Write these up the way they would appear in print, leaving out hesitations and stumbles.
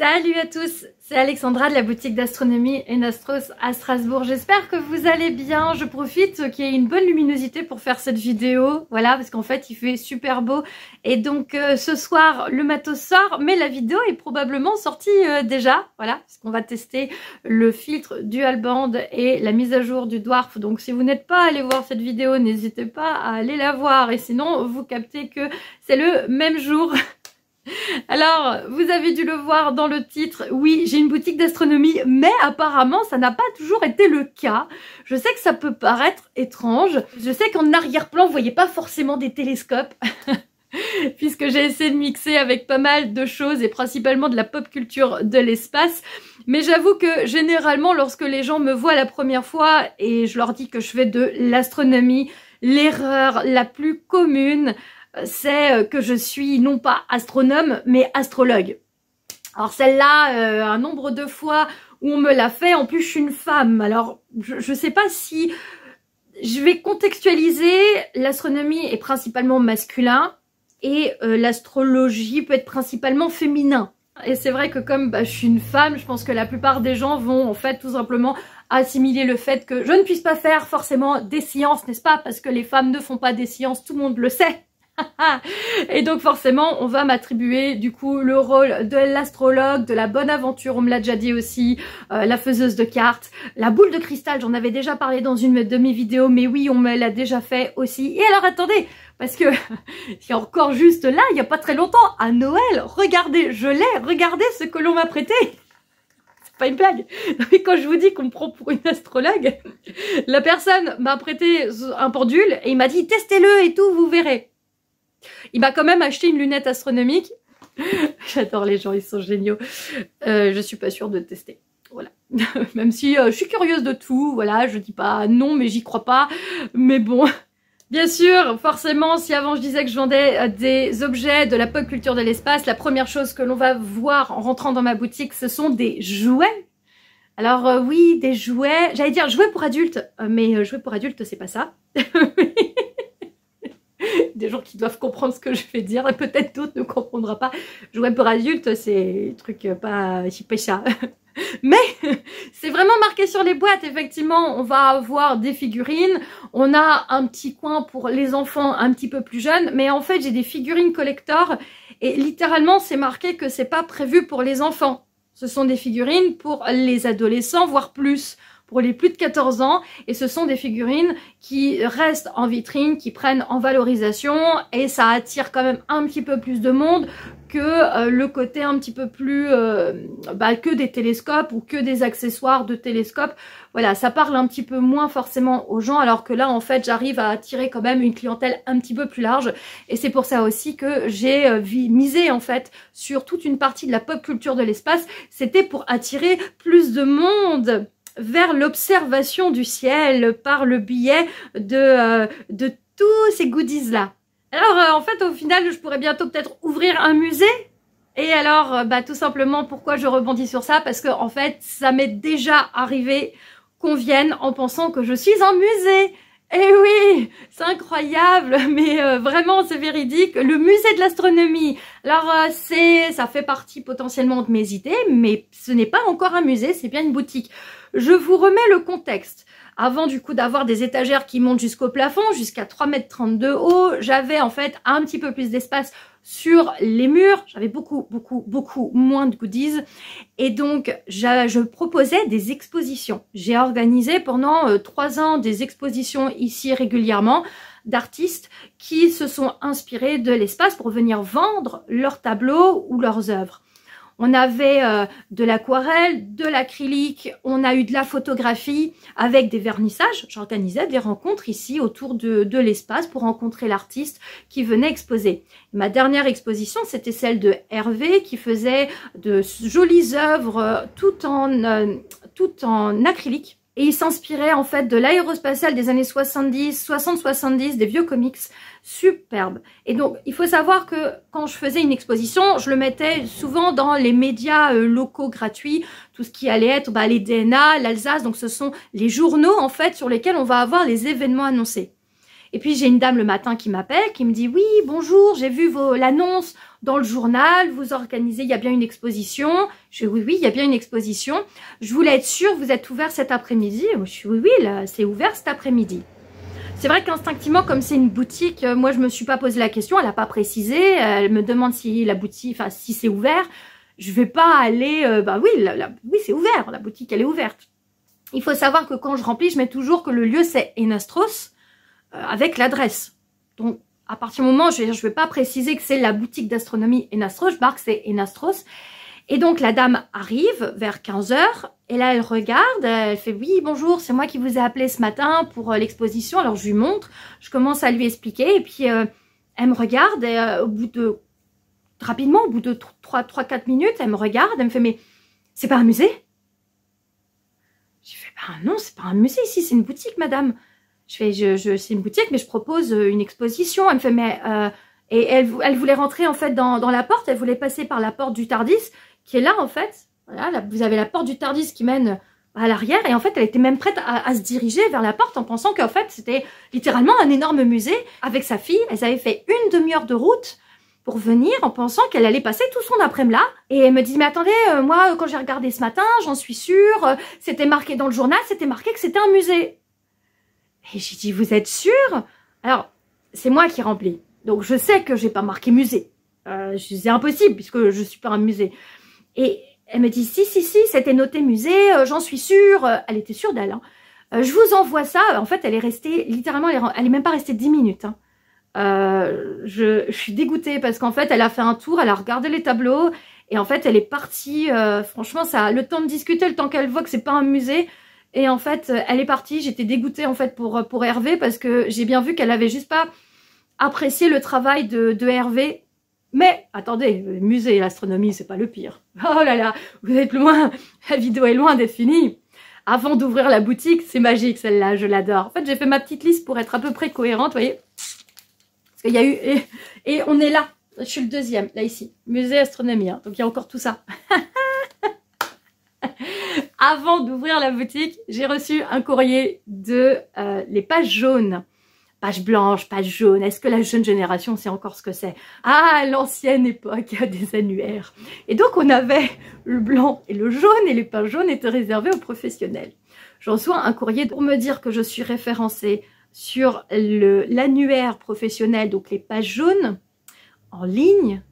Salut à tous, c'est Alexandra de la boutique d'astronomie Enastros à Strasbourg. J'espère que vous allez bien. Je profite qu'il y ait une bonne luminosité pour faire cette vidéo. Voilà, parce qu'en fait il fait super beau. Et donc ce soir le matos sort, mais la vidéo est probablement sortie déjà. Voilà, parce qu'on va tester le filtre dual band et la mise à jour du dwarf. Donc si vous n'êtes pas allé voir cette vidéo, n'hésitez pas à aller la voir. Et sinon vous captez que c'est le même jour. Alors, vous avez dû le voir dans le titre, oui, j'ai une boutique d'astronomie, mais apparemment, ça n'a pas toujours été le cas. Je sais que ça peut paraître étrange. Je sais qu'en arrière-plan, vous voyez pas forcément des télescopes, puisque j'ai essayé de mixer avec pas mal de choses, et principalement de la pop culture de l'espace. Mais j'avoue que généralement, lorsque les gens me voient la première fois, et je leur dis que je fais de l'astronomie, l'erreur la plus commune, c'est que je suis non pas astronome, mais astrologue. Alors celle-là, un nombre de fois où on me l'a fait, en plus je suis une femme. Alors je sais pas si je vais contextualiser, l'astronomie est principalement masculin et l'astrologie peut être principalement féminin. Et c'est vrai que comme je suis une femme, je pense que la plupart des gens vont en fait tout simplement assimiler le fait que je ne puisse pas faire forcément des sciences, n'est-ce pas? Parce que les femmes ne font pas des sciences, tout le monde le sait. Et donc forcément on va m'attribuer du coup le rôle de l'astrologue, de la bonne aventure, on me l'a déjà dit aussi, la faiseuse de cartes, la boule de cristal, j'en avais déjà parlé dans une de mes vidéos, mais oui on me l'a déjà fait aussi. Et alors attendez, parce que il y a encore juste là, il n'y a pas très longtemps, à Noël, regardez, je l'ai, regardez ce que l'on m'a prêté. C'est pas une blague, mais quand je vous dis qu'on me prend pour une astrologue, la personne m'a prêté un pendule et il m'a dit testez-le et tout, vous verrez. Il m'a quand même acheté une lunette astronomique. J'adore les gens, ils sont géniaux. Je suis pas sûre de tester. Voilà. Même si je suis curieuse de tout. Voilà, je dis pas non, mais j'y crois pas. Mais bon. Bien sûr, forcément, si avant je disais que je vendais des objets de la pop culture de l'espace, la première chose que l'on va voir en rentrant dans ma boutique, ce sont des jouets. Alors oui, des jouets. J'allais dire jouets pour adultes, mais jouets pour adultes, c'est pas ça. Des gens qui doivent comprendre ce que je vais dire et peut-être d'autres ne comprendront pas. Jouets pour adultes, c'est truc pas ça. Mais c'est vraiment marqué sur les boîtes. Effectivement, on va avoir des figurines. On a un petit coin pour les enfants un petit peu plus jeunes. Mais en fait, j'ai des figurines collector et littéralement, c'est marqué que c'est pas prévu pour les enfants. Ce sont des figurines pour les adolescents, voire plus. Pour les plus de 14 ans, et ce sont des figurines qui restent en vitrine, qui prennent en valorisation, et ça attire quand même un petit peu plus de monde que le côté un petit peu plus que des télescopes ou que des accessoires de télescopes. Voilà, ça parle un petit peu moins forcément aux gens, alors que là en fait j'arrive à attirer quand même une clientèle un petit peu plus large, et c'est pour ça aussi que j'ai misé en fait sur toute une partie de la pop culture de l'espace. C'était pour attirer plus de monde vers l'observation du ciel par le biais de tous ces goodies-là. Alors, en fait, au final, je pourrais bientôt peut-être ouvrir un musée. Et alors, tout simplement, pourquoi je rebondis sur ça? Parce que, en fait, ça m'est déjà arrivé qu'on vienne en pensant que je suis un musée. Eh oui, c'est incroyable, mais vraiment c'est véridique. Le musée de l'astronomie, alors ça fait partie potentiellement de mes idées, mais ce n'est pas encore un musée, c'est bien une boutique. Je vous remets le contexte. Avant du coup d'avoir des étagères qui montent jusqu'au plafond, jusqu'à 3,30 m de haut, j'avais en fait un petit peu plus d'espace sur les murs. J'avais beaucoup moins de goodies. Et donc, je proposais des expositions. J'ai organisé pendant 3 ans des expositions ici régulièrement d'artistes qui se sont inspirés de l'espace pour venir vendre leurs tableaux ou leurs œuvres. On avait de l'aquarelle, de l'acrylique, on a eu de la photographie avec des vernissages. J'organisais des rencontres ici autour de l'espace pour rencontrer l'artiste qui venait exposer. Ma dernière exposition, c'était celle de Hervé qui faisait de jolies œuvres tout en acrylique. Et il s'inspirait en fait de l'aérospatiale des années 60-70, des vieux comics, superbes. Et donc, il faut savoir que quand je faisais une exposition, je le mettais souvent dans les médias locaux gratuits, tout ce qui allait être les DNA, l'Alsace, donc ce sont les journaux en fait sur lesquels on va avoir les événements annoncés. Et puis j'ai une dame le matin qui m'appelle, qui me dit « Oui, bonjour, j'ai vu l'annonce dans le journal, vous organisez, il y a bien une exposition. » Je dis « Oui, oui, il y a bien une exposition. Je voulais être sûre, vous êtes ouvert cet après-midi ?» Je dis « Oui, oui, là, c'est ouvert cet après-midi. » C'est vrai qu'instinctivement, comme c'est une boutique, moi je me suis pas posé la question, elle n'a pas précisé, elle me demande si la boutique, enfin si c'est ouvert. Je vais pas aller, oui c'est ouvert, la boutique elle est ouverte. Il faut savoir que quand je remplis, je mets toujours que le lieu c'est Hénastros avec l'adresse. Donc à partir du moment où je vais pas préciser que c'est la boutique d'astronomie Hénastros, je marque c'est Hénastros. Et donc la dame arrive vers 15 h et là elle regarde, elle fait « Oui, bonjour, c'est moi qui vous ai appelé ce matin pour l'exposition. » Alors je lui montre, je commence à lui expliquer et puis elle me regarde et rapidement, au bout de 3-4 minutes, elle me regarde, elle me fait « Mais c'est pas un musée ?» Je fais « Non, c'est pas un musée ici, c'est une boutique, madame. » Je fais « C'est une boutique, mais je propose une exposition. » Elle me fait « Mais… Et elle voulait rentrer en fait dans la porte, elle voulait passer par la porte du Tardis, qui est là en fait. Voilà, là, vous avez la porte du Tardis qui mène à l'arrière, et en fait elle était même prête à se diriger vers la porte en pensant qu'en fait c'était littéralement un énorme musée. Avec sa fille, elles avaient fait une demi-heure de route pour venir en pensant qu'elle allait passer tout son après-midi là. Et elle me dit « Mais attendez, moi quand j'ai regardé ce matin, j'en suis sûre, c'était marqué dans le journal, c'était marqué que c'était un musée. » Et j'ai dit « Vous êtes sûre ?» Alors, c'est moi qui remplis. Donc je sais que j'ai pas marqué musée. C'est impossible puisque je suis pas un musée. Et elle me dit si, c'était noté musée, j'en suis sûre. Elle était sûre d'elle. Hein. Je vous envoie ça. En fait, elle est restée, littéralement, elle est même pas restée 10 minutes. Hein. Je suis dégoûtée parce qu'en fait, elle a fait un tour, elle a regardé les tableaux et en fait, elle est partie. Franchement, ça a le temps de discuter, le temps qu'elle voit que c'est pas un musée. Et en fait, elle est partie. J'étais dégoûtée en fait pour Hervé parce que j'ai bien vu qu'elle avait juste pas apprécier le travail de Hervé. Mais, attendez, le musée et l'astronomie, c'est pas le pire. Oh là là, vous êtes loin, la vidéo est loin d'être finie. Avant d'ouvrir la boutique, c'est magique celle-là, je l'adore. En fait, j'ai fait ma petite liste pour être à peu près cohérente, vous voyez. Parce qu'il y a eu... Et on est là, je suis le deuxième, là ici. Musée astronomie, hein. Donc il y a encore tout ça. Avant d'ouvrir la boutique, j'ai reçu un courrier de les pages jaunes. Page blanche, page jaune, est-ce que la jeune génération sait encore ce que c'est? Ah, l'ancienne époque des annuaires. Et donc on avait le blanc et le jaune, et les pages jaunes étaient réservées aux professionnels. Je reçois un courrier pour me dire que je suis référencée sur l'annuaire professionnel, donc les pages jaunes, en ligne.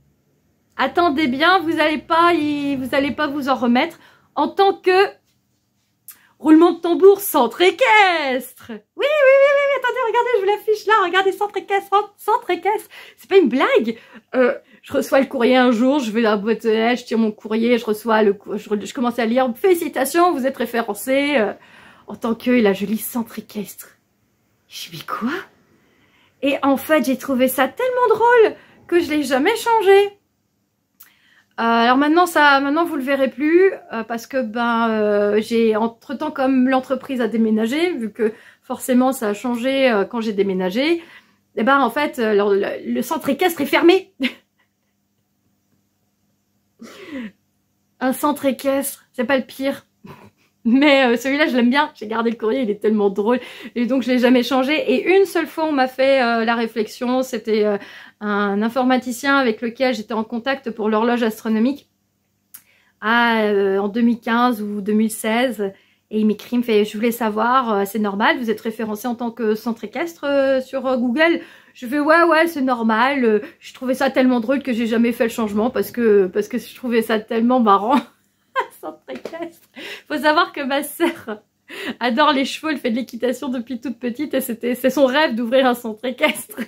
Attendez bien, vous allez pas vous en remettre, en tant que roulement de tambour, centre équestre. Oui, attendez, regardez, je vous l'affiche là, regardez, centre équestre, c'est pas une blague. Je reçois le courrier un jour, je vais à la boîte aux lettres, je tire mon courrier, je commence à lire, félicitations, vous êtes référencé en tant que, et là je lis centre équestre. Je dis, mais quoi? Et en fait, j'ai trouvé ça tellement drôle que je l'ai jamais changé. Alors maintenant vous le verrez plus parce que j'ai entre-temps, comme l'entreprise a déménagé, vu que forcément ça a changé quand j'ai déménagé, et en fait le centre équestre est fermé. Un centre équestre, c'est pas le pire. Mais celui-là, je l'aime bien. J'ai gardé le courrier, il est tellement drôle. Et donc, je l'ai jamais changé. Et une seule fois, on m'a fait la réflexion. C'était un informaticien avec lequel j'étais en contact pour l'horloge astronomique en 2015 ou 2016. Et il m'écrit, il me fait « Je voulais savoir, c'est normal, vous êtes référencé en tant que centre équestre sur Google ?» Je fais « Ouais, c'est normal. Je trouvais ça tellement drôle que j'ai jamais fait le changement parce que je trouvais ça tellement marrant. » Centre équestre. Faut savoir que ma sœur adore les chevaux, elle fait de l'équitation depuis toute petite et c'est son rêve d'ouvrir un centre équestre.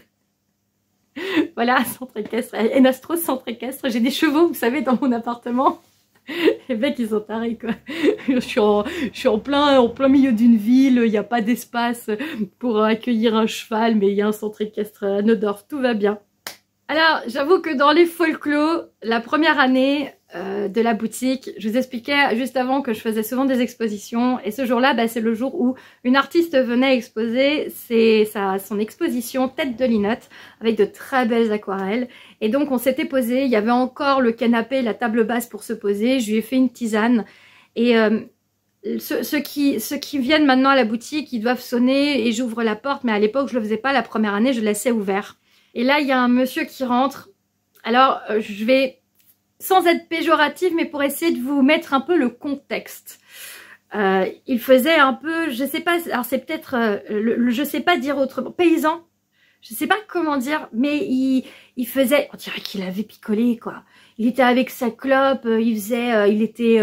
Voilà, centre équestre, Hénastros centre équestre. J'ai des chevaux, vous savez, dans mon appartement. Les mecs, ils sont tarés, quoi. Je suis en plein milieu d'une ville, il n'y a pas d'espace pour accueillir un cheval, mais il y a un centre équestre à Neudorf, tout va bien. Alors, j'avoue que dans les folklos, la première année de la boutique, je vous expliquais juste avant que je faisais souvent des expositions. Et ce jour-là, c'est le jour où une artiste venait exposer son exposition Tête de Linotte avec de très belles aquarelles. Et donc, on s'était posé. Il y avait encore le canapé et la table basse pour se poser. Je lui ai fait une tisane. Et ceux qui viennent maintenant à la boutique, ils doivent sonner et j'ouvre la porte. Mais à l'époque, je le faisais pas. La première année, je laissais ouvert. Et là, il y a un monsieur qui rentre. Alors, je vais, sans être péjorative, mais pour essayer de vous mettre un peu le contexte. Il faisait un peu, je sais pas, alors c'est peut-être, je sais pas dire autrement, paysan. Je sais pas comment dire, mais il faisait, on dirait qu'il avait picolé, quoi. Il était avec sa clope, il était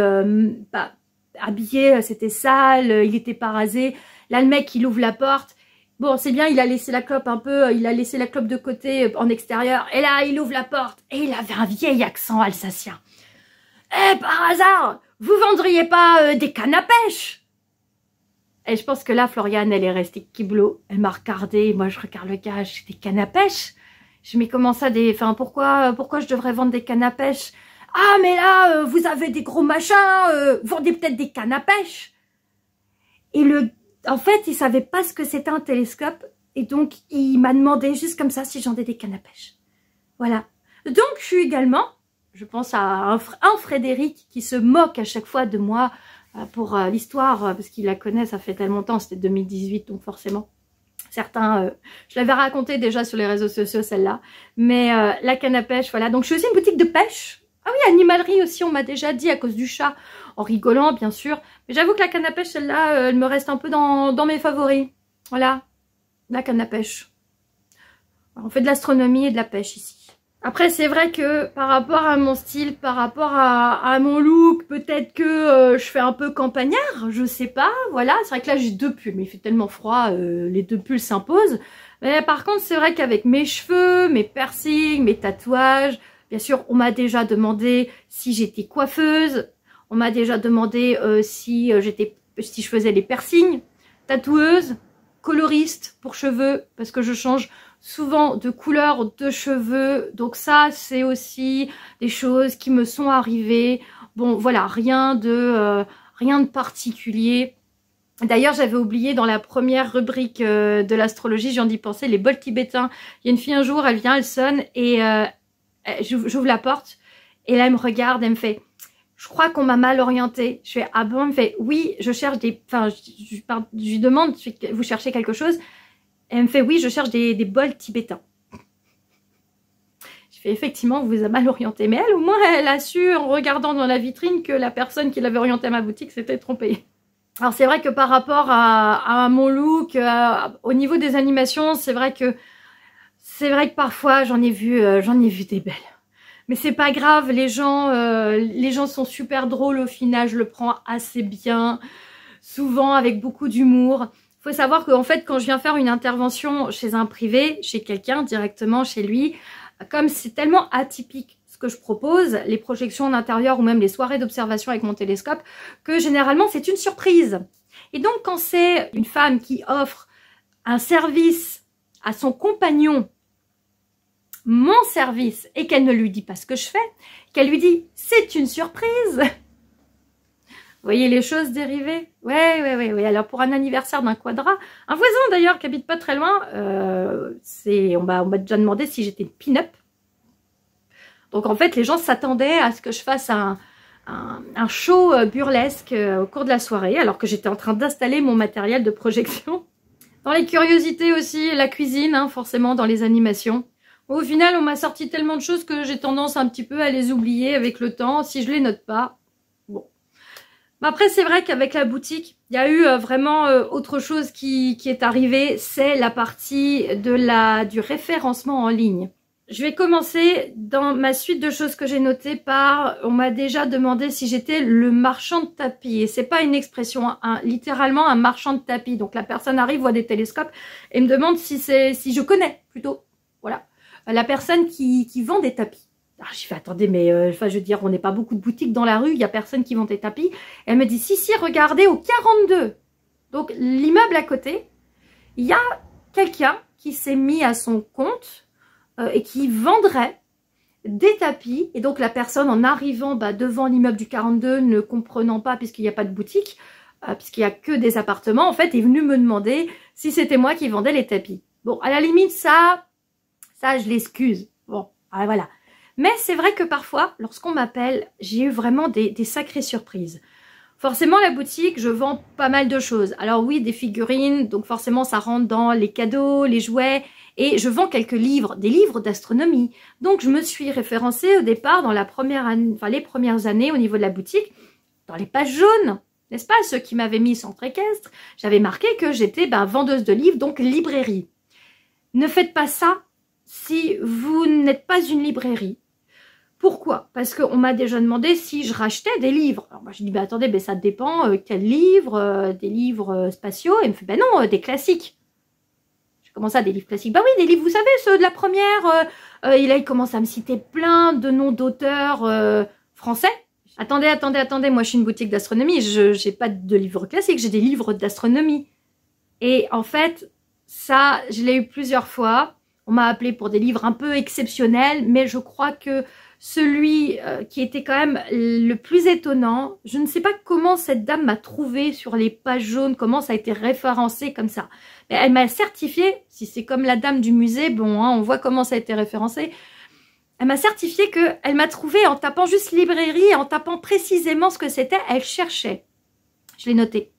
pas habillé, c'était sale, il était pas rasé. Là, le mec, il ouvre la porte. Bon, c'est bien, il a laissé la clope un peu, il a laissé la clope de côté en extérieur. Et là, il ouvre la porte et il avait un vieil accent alsacien. Eh, par hasard, vous vendriez pas des cannes à pêche? Et je pense que là, Floriane, elle est restée kiblo. Elle m'a regardé. Moi, je regarde le gars. J'ai des cannes à pêche. Je mets comment ça des... Enfin, pourquoi je devrais vendre des cannes à pêche? Ah, mais là, vous avez des gros machins. Vendez peut-être des cannes à pêche. Et en fait, il savait pas ce que c'était un télescope. Et donc, il m'a demandé juste comme ça si j'en ai des cannes à pêche. Voilà. Donc, je suis également... Je pense à un Frédéric qui se moque à chaque fois de moi. Pour l'histoire, parce qu'ils la connaissent, ça fait tellement longtemps, c'était 2018, donc forcément, certains, je l'avais raconté déjà sur les réseaux sociaux, celle-là, mais la canne à pêche, voilà, donc je suis aussi une boutique de pêche, ah oui, animalerie aussi, on m'a déjà dit, à cause du chat, en rigolant, bien sûr, mais j'avoue que la canne à pêche, celle-là, elle me reste un peu dans mes favoris, voilà, la canne à pêche, on fait de l'astronomie et de la pêche ici. Après, c'est vrai que par rapport à mon style, par rapport à mon look, peut-être que je fais un peu campagnard, je sais pas, voilà. C'est vrai que là, j'ai 2 pulls, mais il fait tellement froid, les 2 pulls s'imposent. Mais par contre, c'est vrai qu'avec mes cheveux, mes piercings, mes tatouages, bien sûr, on m'a déjà demandé si j'étais coiffeuse, on m'a déjà demandé si je faisais les piercings, tatoueuse, coloriste pour cheveux, parce que je change souvent de couleur de cheveux, donc ça c'est aussi des choses qui me sont arrivées. Bon voilà, rien de particulier. D'ailleurs j'avais oublié dans la première rubrique de l'astrologie, j'en d'y penser, les bols tibétains. Il y a une fille un jour, elle vient, elle sonne et j'ouvre la porte et là elle me regarde, elle me fait: je crois qu'on m'a mal orientée. Je fais: ah bon? Elle me fait: oui, je cherche des... Enfin, je lui demande: vous cherchez quelque chose? Elle me fait: oui, je cherche des bols tibétains. Je fais: effectivement, on vous a mal orienté. Mais elle, au moins, elle a su, en regardant dans la vitrine, que la personne qui l'avait orientée à ma boutique s'était trompée. Alors, c'est vrai que par rapport à mon look, au niveau des animations, c'est vrai que parfois, j'en ai vu des belles. Mais c'est pas grave, les gens sont super drôles au final, je le prends assez bien, souvent avec beaucoup d'humour. Faut savoir qu'en fait, quand je viens faire une intervention chez un privé, chez quelqu'un, directement chez lui, comme c'est tellement atypique ce que je propose, les projections en intérieur ou même les soirées d'observation avec mon télescope, que généralement c'est une surprise. Et donc quand c'est une femme qui offre un service à son compagnon, mon service, et qu'elle ne lui dit pas ce que je fais, qu'elle lui dit: c'est une surprise. Vous voyez les choses dérivées? Ouais. Alors pour un anniversaire d'un quadra, un voisin d'ailleurs qui habite pas très loin, on m'a déjà demandé si j'étais une pin-up. Donc en fait les gens s'attendaient à ce que je fasse un show burlesque au cours de la soirée, alors que j'étais en train d'installer mon matériel de projection. Dans les curiosités aussi, la cuisine, hein, forcément dans les animations. Au final, on m'a sorti tellement de choses que j'ai tendance un petit peu à les oublier avec le temps, si je les note pas. Bon. Mais après, c'est vrai qu'avec la boutique, il y a eu vraiment autre chose qui est arrivé, c'est la partie du référencement en ligne. Je vais commencer dans ma suite de choses que j'ai notées par... On m'a déjà demandé si j'étais le marchand de tapis. Et c'est pas une expression, littéralement un marchand de tapis. Donc la personne arrive, voit des télescopes et me demande si je connais plutôt. Voilà. La personne qui vend des tapis. Alors j'ai fait: attendez, mais je veux dire, on n'est pas beaucoup de boutiques dans la rue, il n'y a personne qui vend des tapis. Elle me dit: si, regardez au 42. Donc l'immeuble à côté, il y a quelqu'un qui s'est mis à son compte et qui vendrait des tapis. Et donc la personne, en arrivant devant l'immeuble du 42, ne comprenant pas puisqu'il n'y a pas de boutique, puisqu'il n'y a que des appartements, en fait, est venue me demander si c'était moi qui vendais les tapis. Bon, à la limite, ça je l'excuse. Bon, voilà. Mais c'est vrai que parfois, lorsqu'on m'appelle, j'ai eu vraiment des sacrées surprises. Forcément, la boutique, je vends pas mal de choses. Alors oui, des figurines, donc forcément, ça rentre dans les cadeaux, les jouets. Et je vends quelques livres, des livres d'astronomie. Donc, je me suis référencée au départ dans la première année, enfin, les premières années au niveau de la boutique, dans les pages jaunes, n'est-ce pas? Ceux qui m'avaient mis centre équestre, j'avais marqué que j'étais vendeuse de livres, donc librairie. Ne faites pas ça si vous n'êtes pas une librairie. Pourquoi? Parce qu'on m'a déjà demandé si je rachetais des livres. Alors moi je dis, attendez, ça dépend, quels livres, des livres spatiaux. Et il me fait, non, des classiques. Je commence à des livres classiques. Bah oui, des livres, vous savez, ceux de la première. Et là, il commence à me citer plein de noms d'auteurs français. Attendez, moi je suis une boutique d'astronomie, je n'ai pas de livres classiques, j'ai des livres d'astronomie. Et en fait, ça, je l'ai eu plusieurs fois. On m'a appelé pour des livres un peu exceptionnels, mais je crois que celui qui était quand même le plus étonnant, je ne sais pas comment cette dame m'a trouvé sur les pages jaunes, comment ça a été référencé comme ça. Mais elle m'a certifié, si c'est comme la dame du musée, bon, hein, on voit comment ça a été référencé. Elle m'a certifié qu'elle m'a trouvé en tapant juste librairie, en tapant précisément ce que c'était, elle cherchait. Je l'ai noté.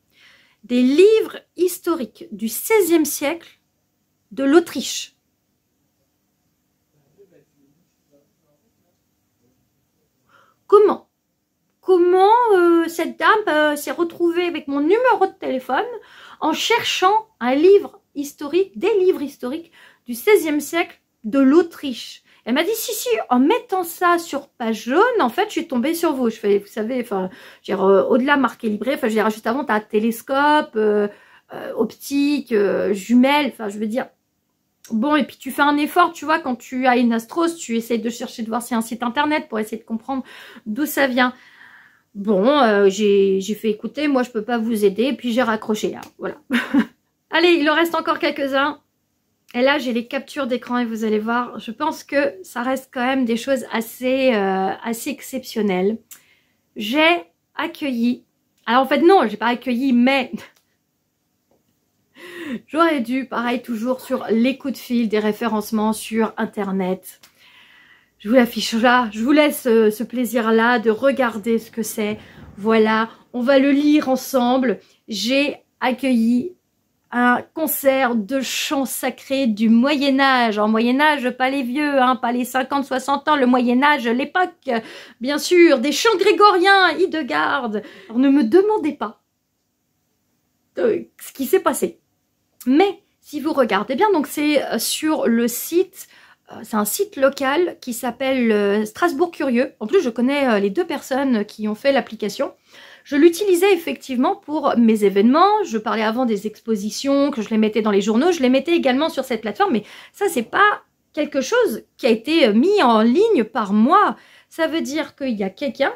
Des livres historiques du XVIe siècle de l'Autriche. Comment cette dame s'est retrouvée avec mon numéro de téléphone en cherchant un livre historique, des livres historiques du XVIe siècle de l'Autriche. Elle m'a dit, si, en mettant ça sur page jaune, en fait, je suis tombée sur vous. Je fais, vous savez, enfin, au-delà marqué librairie, enfin, je veux dire, juste avant, tu as télescope, optique, jumelle, enfin, je veux dire. Bon, et puis tu fais un effort, tu vois, quand tu as une Astros, tu essayes de chercher, de voir si y a un site internet pour essayer de comprendre d'où ça vient. Bon, j'ai fait écouter, moi, je peux pas vous aider, puis j'ai raccroché, là, voilà. Allez, il en reste encore quelques-uns. Et là, j'ai les captures d'écran et vous allez voir, je pense que ça reste quand même des choses assez exceptionnelles. J'ai accueilli, alors en fait non, j'ai pas accueilli, mais j'aurais dû, pareil, toujours sur les coups de fil des référencements sur Internet. Je vous l'affiche là, je vous laisse ce plaisir-là de regarder ce que c'est. Voilà, on va le lire ensemble. J'ai accueilli un concert de chants sacrés du Moyen-Âge. En Moyen-Âge, pas les vieux, hein, pas les 50-60 ans, le Moyen-Âge, l'époque, bien sûr, des chants grégoriens, Hildegarde. Alors, ne me demandez pas ce qui s'est passé. Mais, si vous regardez bien, donc c'est sur le site, c'est un site local qui s'appelle Strasbourg Curieux. En plus, je connais les deux personnes qui ont fait l'application. Je l'utilisais effectivement pour mes événements. Je parlais avant des expositions, que je les mettais dans les journaux. Je les mettais également sur cette plateforme. Mais ça, c'est pas quelque chose qui a été mis en ligne par moi. Ça veut dire qu'il y a quelqu'un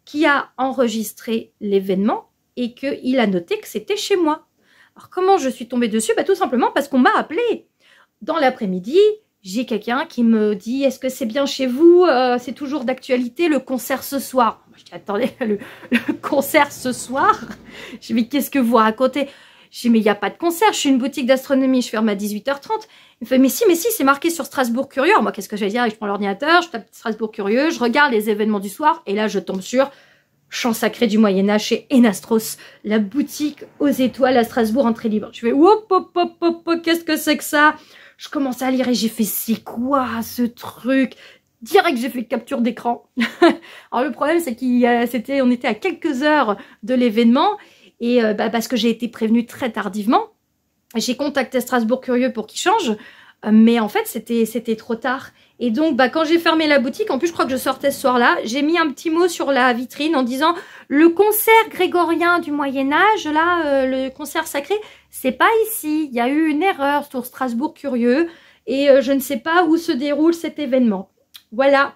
qui a enregistré l'événement et qu'il a noté que c'était chez moi. Alors, comment je suis tombée dessus? Tout simplement parce qu'on m'a appelé. Dans l'après-midi, j'ai quelqu'un qui me dit « Est-ce que c'est bien chez vous? C'est toujours d'actualité, le concert ce soir. » Je dis « Attendez, le concert ce soir ?» Je dis « Mais qu'est-ce que vous racontez ?» Je dis « Mais il n'y a pas de concert, je suis une boutique d'astronomie, je ferme à 18h30. » Il me fait « Mais si, c'est marqué sur Strasbourg Curieux. » Alors moi, qu'est-ce que j'allais dire? Je prends l'ordinateur, je tape Strasbourg Curieux, je regarde les événements du soir, et là, je tombe sur Chant sacré du Moyen-Âge chez Enastros, la boutique aux étoiles à Strasbourg, entrée libre. Je fais « Hop, qu'est-ce que c'est que ça ?» Je commence à lire et j'ai fait, c'est quoi ce truc? Direct, j'ai fait capture d'écran. Alors le problème, c'est qu'on était à quelques heures de l'événement et parce que j'ai été prévenue très tardivement. J'ai contacté Strasbourg Curieux pour qu'il change, mais en fait, c'était trop tard. Et donc, quand j'ai fermé la boutique, en plus, je crois que je sortais ce soir-là, j'ai mis un petit mot sur la vitrine en disant « Le concert grégorien du Moyen-Âge, là, le concert sacré, c'est pas ici. Il y a eu une erreur sur Strasbourg Curieux et je ne sais pas où se déroule cet événement. » Voilà.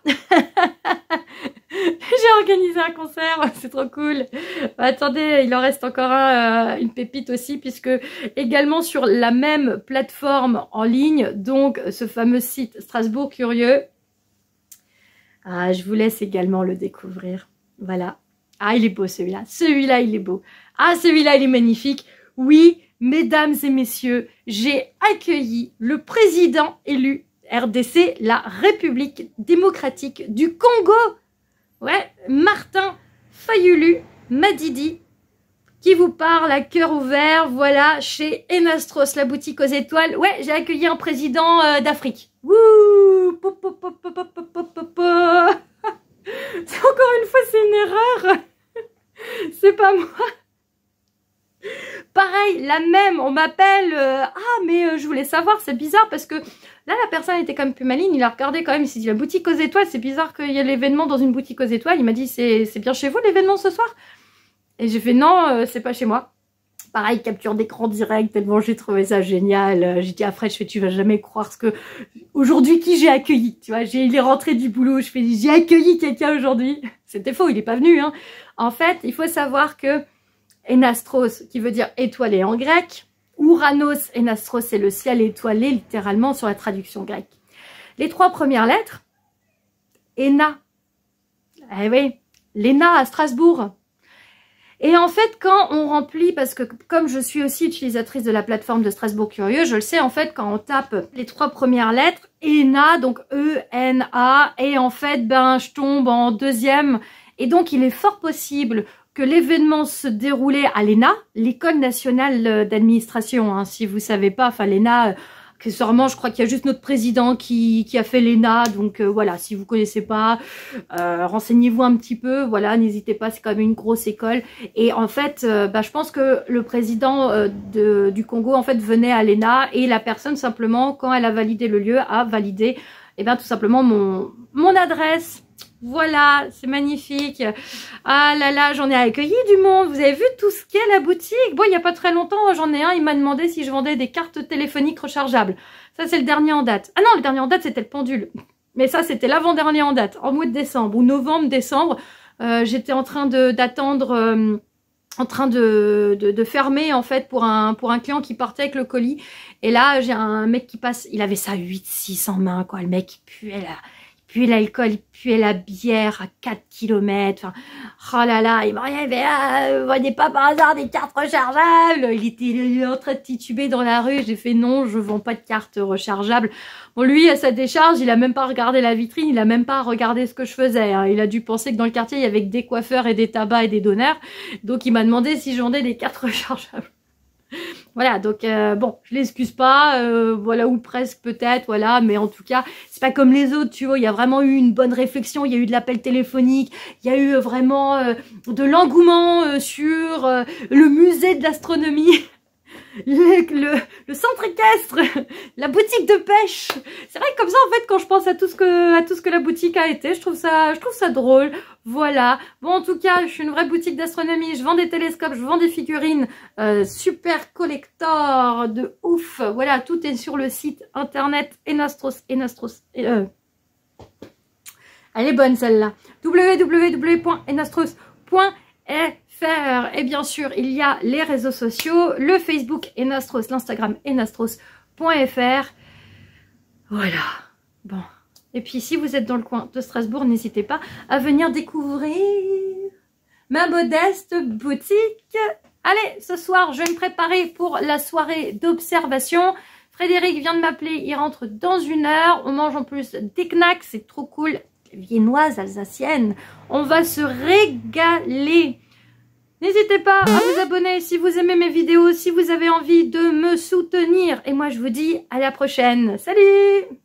J'ai organisé un concert, c'est trop cool. Attendez, il en reste encore une pépite aussi, puisque également sur la même plateforme en ligne, donc ce fameux site Strasbourg Curieux. Ah, je vous laisse également le découvrir. Voilà. Ah, il est beau celui-là. Celui-là, il est beau. Ah, celui-là, il est magnifique. Oui, mesdames et messieurs, j'ai accueilli le président élu RDC, la République démocratique du Congo. Ouais, Martin Fayulu, Madidi qui vous parle à cœur ouvert, voilà, chez Enastros, la boutique aux étoiles. Ouais, j'ai accueilli un président d'Afrique. Wouh! Encore une fois, c'est une erreur. C'est pas moi. Pareil, la même, on m'appelle, je voulais savoir, c'est bizarre parce que là, la personne était quand même plus maligne, il a regardé quand même, il s'est dit, la boutique aux étoiles, c'est bizarre qu'il y ait l'événement dans une boutique aux étoiles. Il m'a dit, c'est bien chez vous l'événement ce soir? Et j'ai fait, non, c'est pas chez moi. Pareil, capture d'écran direct, tellement j'ai trouvé ça génial. J'ai dit à Fred, je fais, tu vas jamais croire ce que... Aujourd'hui, qui j'ai accueilli, tu vois, il est rentré du boulot, je fais, j'ai accueilli quelqu'un aujourd'hui. C'était faux, il est pas venu, hein. En fait, il faut savoir que Enastros, qui veut dire étoilé en grec, Ouranos, Enastros, c'est le ciel étoilé, littéralement, sur la traduction grecque. Les 3 premières lettres, Ena. Eh oui, l'Ena à Strasbourg. Et en fait, quand on remplit, parce que comme je suis aussi utilisatrice de la plateforme de Strasbourg Curieux, je le sais, en fait, quand on tape les 3 premières lettres, ENA, donc E-N-A, et en fait, ben, je tombe en deuxième. Et donc, il est fort possible que l'événement se déroulait à l'ENA, l'École nationale d'administration, hein, si vous savez pas, enfin l'ENA... Accessoirement, je crois qu'il y a juste notre président qui a fait l'ENA, donc voilà, si vous connaissez pas, renseignez-vous un petit peu, voilà, n'hésitez pas, c'est quand même une grosse école. Et en fait, je pense que le président du Congo, en fait, venait à l'ENA et la personne, simplement, quand elle a validé le lieu, a validé, tout simplement mon adresse. Voilà, c'est magnifique. Ah là là, j'en ai accueilli du monde. Vous avez vu tout ce qu'est la boutique? Bon, il n'y a pas très longtemps, j'en ai un, il m'a demandé si je vendais des cartes téléphoniques rechargeables. Ça, c'est le dernier en date. Ah non, le dernier en date, c'était le pendule. Mais ça, c'était l'avant-dernier en date, en mois de décembre ou novembre, décembre. J'étais en train d'attendre... en train de fermer, en fait, pour un client qui partait avec le colis. Et là, j'ai un mec qui passe, il avait ça 8-6 en main, quoi. Le mec, il puait là. Puis l'alcool, il puait la bière à 4 km. Enfin, oh là là, il m'a rien fait. Vous voyez pas par hasard des cartes rechargeables? Il était en train de tituber dans la rue. J'ai fait non, je vends pas de cartes rechargeables. Bon, lui, à sa décharge, il a même pas regardé la vitrine, il a même pas regardé ce que je faisais. Hein. Il a dû penser que dans le quartier, il y avait que des coiffeurs et des tabacs et des donneurs. Donc, il m'a demandé si je vendais des cartes rechargeables. Voilà, donc bon, je l'excuse pas, voilà, ou presque peut-être, voilà, mais en tout cas, c'est pas comme les autres, tu vois, il y a vraiment eu une bonne réflexion, il y a eu de l'appel téléphonique, il y a eu vraiment de l'engouement sur le musée de l'astronomie. Le centre équestre, la boutique de pêche. C'est vrai que comme ça, en fait, quand je pense à tout ce que la boutique a été, je trouve ça drôle. Voilà. Bon, en tout cas, je suis une vraie boutique d'astronomie. Je vends des télescopes, je vends des figurines, super collector de ouf. Voilà, tout est sur le site internet Enastros. Elle est bonne celle-là. www.enastros.fr. Et bien sûr, il y a les réseaux sociaux, le Facebook Enastros, l'Instagram enastros.fr. Voilà. Bon. Et puis, si vous êtes dans le coin de Strasbourg, n'hésitez pas à venir découvrir ma modeste boutique. Allez, ce soir, je vais me préparer pour la soirée d'observation. Frédéric vient de m'appeler, il rentre dans 1 heure. On mange en plus des knacks, c'est trop cool. Viennoise, alsacienne. On va se régaler. N'hésitez pas à vous abonner si vous aimez mes vidéos, si vous avez envie de me soutenir. Et moi, je vous dis à la prochaine. Salut!